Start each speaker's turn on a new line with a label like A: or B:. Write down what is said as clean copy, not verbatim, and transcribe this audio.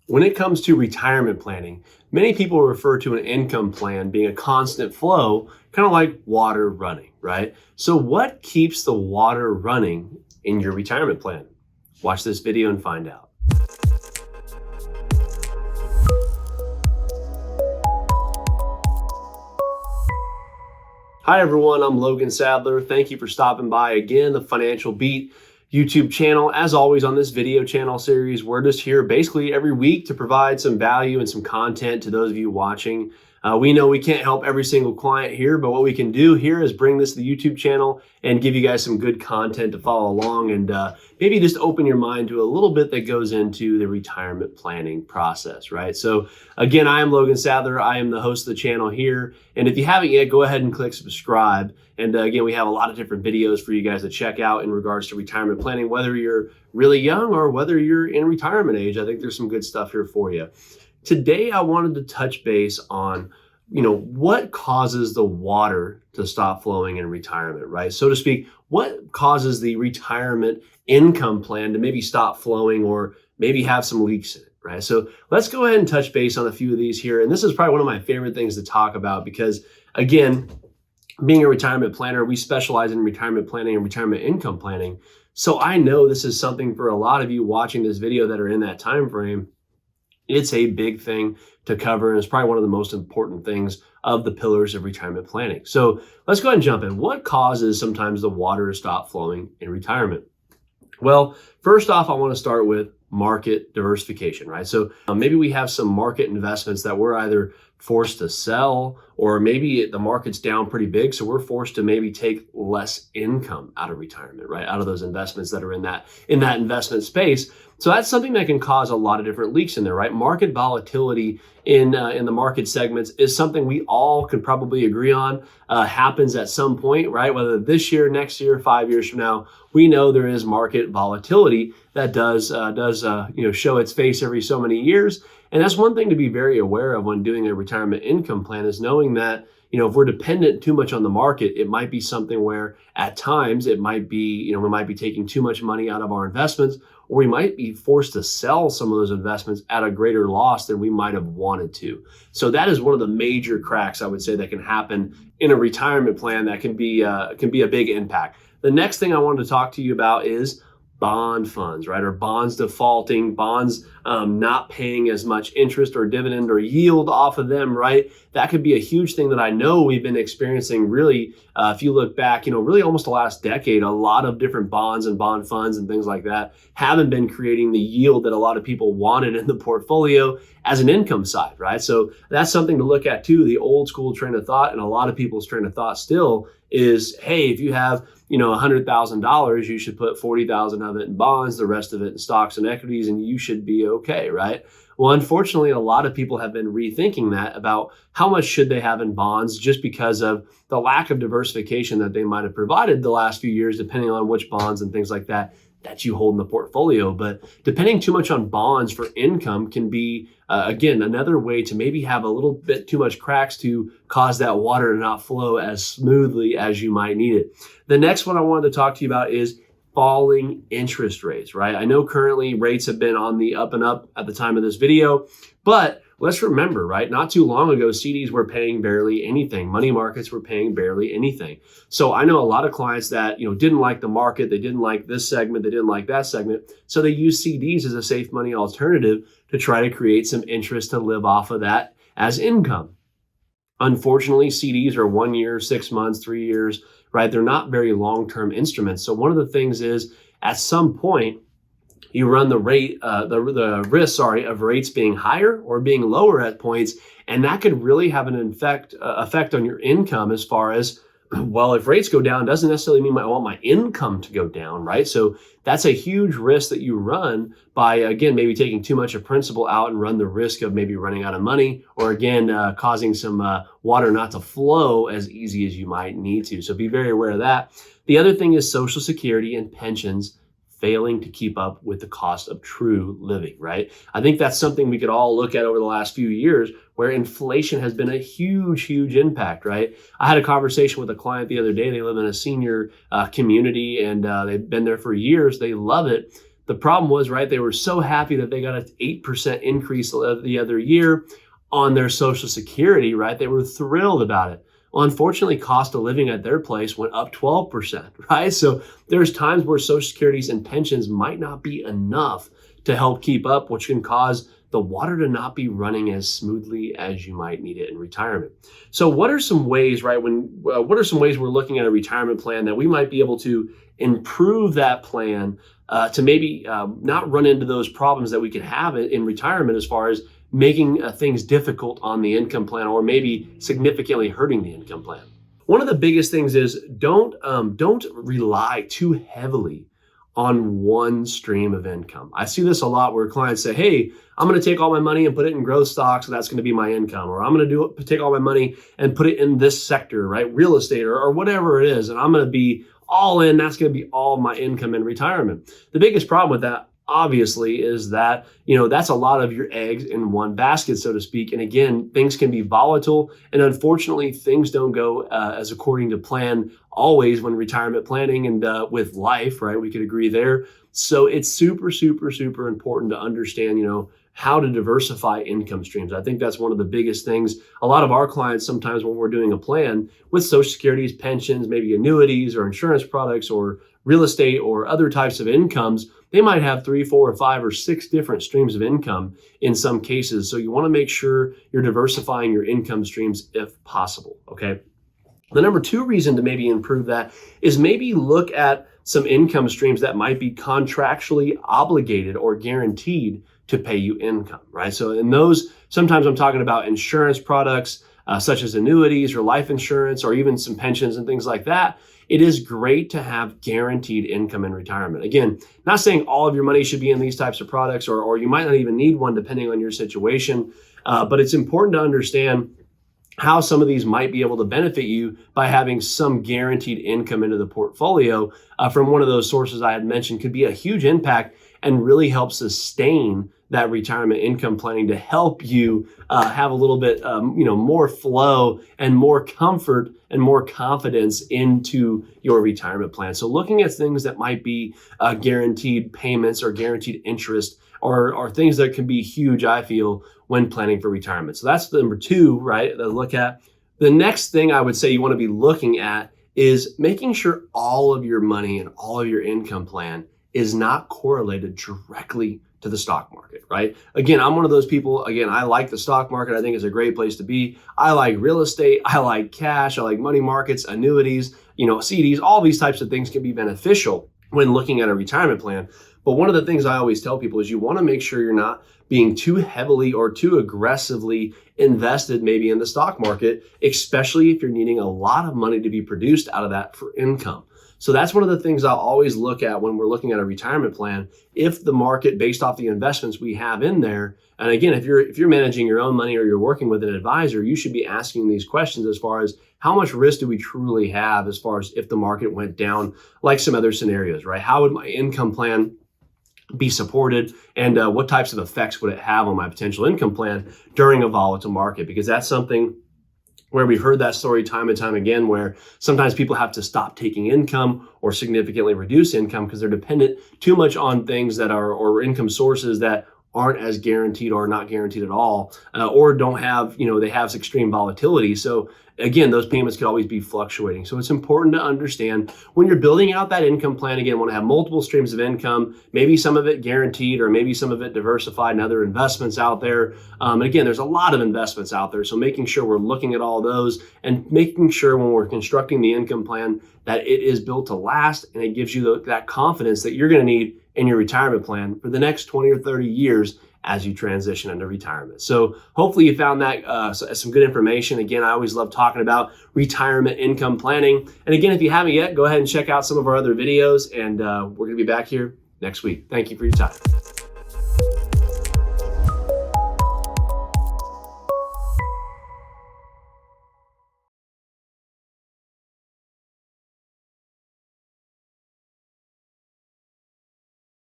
A: When it comes to retirement planning, many people refer to an income plan being a constant flow, kind of like water running, right? So what keeps the water running in your retirement plan? Watch this video and find out. Hi everyone, I'm Logan Sadler. Thank you for stopping by again, the Financial Beat YouTube channel. As always on this video channel series, we're just here basically every week to provide some value and some content to those of you watching. We know we can't help every single client here, but what we can do here is bring this to the YouTube channel and give you guys some good content to follow along and maybe just open your mind to a little bit that goes into the retirement planning process, right? So again, I am Logan Sadler. I am the host of the channel here. And if you haven't yet, go ahead and click subscribe. And again, we have a lot of different videos for you guys to check out in regards to retirement planning, whether you're really young or whether you're in retirement age. I think there's some good stuff here for you. Today, I wanted to touch base on, what causes the water to stop flowing in retirement, right? So to speak, what causes the retirement income plan to maybe stop flowing or maybe have some leaks in it, right? So let's go ahead and touch base on a few of these here. And this is probably one of my favorite things to talk about because, again, being a retirement planner, we specialize in retirement planning and retirement income planning. So I know this is something for a lot of you watching this video that are in that time frame. It's a big thing to cover, and it's probably one of the most important things of the pillars of retirement planning. So let's go ahead and jump in. What causes sometimes the water to stop flowing in retirement? Well, first off, I want to start with market diversification, right? So maybe we have some market investments that we're either forced to sell, or maybe the market's down pretty big, so we're forced to maybe take less income out of retirement, right? Out of those investments that are in that investment space. So that's something that can cause a lot of different leaks in there, right? Market volatility in the market segments is something we all can probably agree on happens at some point, right? Whether this year, next year, 5 years from now, we know there is market volatility that does show its face every so many years. And that's one thing to be very aware of when doing a retirement income plan is knowing that, if we're dependent too much on the market, it might be something where at times it might be, we might be taking too much money out of our investments, or we might be forced to sell some of those investments at a greater loss than we might have wanted to. So that is one of the major cracks I would say that can happen in a retirement plan that can be a big impact. The next thing I wanted to talk to you about is bond funds, right? Or bonds defaulting, bonds not paying as much interest or dividend or yield off of them, right? That could be a huge thing that I know we've been experiencing really, if you look back, really almost the last decade, a lot of different bonds and bond funds and things like that haven't been creating the yield that a lot of people wanted in the portfolio as an income side, right? So that's something to look at too. The old school train of thought and a lot of people's train of thought still is, hey, if you have $100,000, you should put 40,000 of it in bonds, the rest of it in stocks and equities, and you should be okay, right? Well, unfortunately, a lot of people have been rethinking that about how much should they have in bonds just because of the lack of diversification that they might have provided the last few years, depending on which bonds and things like that you hold in the portfolio. But depending too much on bonds for income can be, again, another way to maybe have a little bit too much cracks to cause that water to not flow as smoothly as you might need it. The next one I wanted to talk to you about is falling interest rates, right? I know currently rates have been on the up and up at the time of this video, but let's remember, right? Not too long ago, CDs were paying barely anything. Money markets were paying barely anything. So I know a lot of clients that, didn't like the market. They didn't like this segment. They didn't like that segment. So they use CDs as a safe money alternative to try to create some interest to live off of that as income. Unfortunately, CDs are 1 year, 6 months, 3 years, right? They're not very long-term instruments. So one of the things is at some point, you run the risk of rates being higher or being lower at points, and that could really have an effect on your income as far as, well, if rates go down, doesn't necessarily mean I want my income to go down, right? So that's a huge risk that you run by, again, maybe taking too much of principal out and run the risk of maybe running out of money, or again, causing some water not to flow as easy as you might need to. So be very aware of that. The other thing is Social Security and pensions failing to keep up with the cost of true living, right? I think that's something we could all look at over the last few years where inflation has been a huge, huge impact, right? I had a conversation with a client the other day. They live in a senior community and they've been there for years. They love it. The problem was, right, they were so happy that they got an 8% increase the other year on their Social Security, right? They were thrilled about it. Well, unfortunately, cost of living at their place went up 12%, right? So there's times where Social Securities and pensions might not be enough to help keep up, which can cause the water to not be running as smoothly as you might need it in retirement. So what are some ways, right, what are some ways we're looking at a retirement plan that we might be able to improve that plan to maybe not run into those problems that we could have in retirement as far as making things difficult on the income plan or maybe significantly hurting the income plan? One of the biggest things is don't rely too heavily on one stream of income. I see this a lot where clients say, hey, I'm going to take all my money and put it in growth stocks, and that's going to be my income. Or I'm going to take all my money and put it in this sector, right? Real estate or whatever it is. And I'm going to be all in. That's going to be all my income in retirement. The biggest problem with that, obviously, is that, that's a lot of your eggs in one basket, so to speak. And again, things can be volatile. And unfortunately, things don't go as according to plan always when retirement planning and with life, right? We could agree there. So it's super, super, super important to understand, how to diversify income streams. I think that's one of the biggest things. A lot of our clients, sometimes when we're doing a plan with Social Securities, pensions, maybe annuities or insurance products or real estate or other types of incomes, they might have 3, 4, or 5, or 6 different streams of income in some cases. So you want to make sure you're diversifying your income streams if possible, okay? The number 2 reason to maybe improve that is maybe look at some income streams that might be contractually obligated or guaranteed to pay you income, right? So in those, sometimes I'm talking about insurance products such as annuities or life insurance or even some pensions and things like that. It is great to have guaranteed income in retirement. Again, not saying all of your money should be in these types of products or you might not even need one depending on your situation, but it's important to understand how some of these might be able to benefit you by having some guaranteed income into the portfolio from one of those sources I had mentioned could be a huge impact and really help sustain that retirement income planning to help you have a little bit, more flow and more comfort and more confidence into your retirement plan. So looking at things that might be guaranteed payments or guaranteed interest or things that can be huge, I feel, when planning for retirement. So that's the number 2, right, to look at. The next thing I would say you want to be looking at is making sure all of your money and all of your income plan is not correlated directly to the stock market, right? Again, I'm one of those people, I like the stock market. I think it's a great place to be. I like real estate. I like cash. I like money markets, annuities, CDs, all these types of things can be beneficial when looking at a retirement plan. But one of the things I always tell people is you want to make sure you're not being too heavily or too aggressively invested maybe in the stock market, especially if you're needing a lot of money to be produced out of that for income. So that's one of the things I'll always look at when we're looking at a retirement plan. If the market, based off the investments we have in there, and again, if you're managing your own money or you're working with an advisor, you should be asking these questions as far as how much risk do we truly have as far as if the market went down, like some other scenarios, right? How would my income plan be supported, and what types of effects would it have on my potential income plan during a volatile market? Because that's something where we've heard that story time and time again, where sometimes people have to stop taking income or significantly reduce income because they're dependent too much on things that are, or income sources that aren't as guaranteed or not guaranteed at all, or don't have, they have extreme volatility. So again, those payments could always be fluctuating. So it's important to understand when you're building out that income plan, again, want to have multiple streams of income, maybe some of it guaranteed or maybe some of it diversified and other investments out there. And again, there's a lot of investments out there. So making sure we're looking at all those and making sure when we're constructing the income plan that it is built to last and it gives you that confidence that you're going to need in your retirement plan for the next 20 or 30 years as you transition into retirement. So hopefully you found that some good information. Again, I always love talking about retirement income planning. And again, if you haven't yet, go ahead and check out some of our other videos, and we're going to be back here next week. Thank you for your time.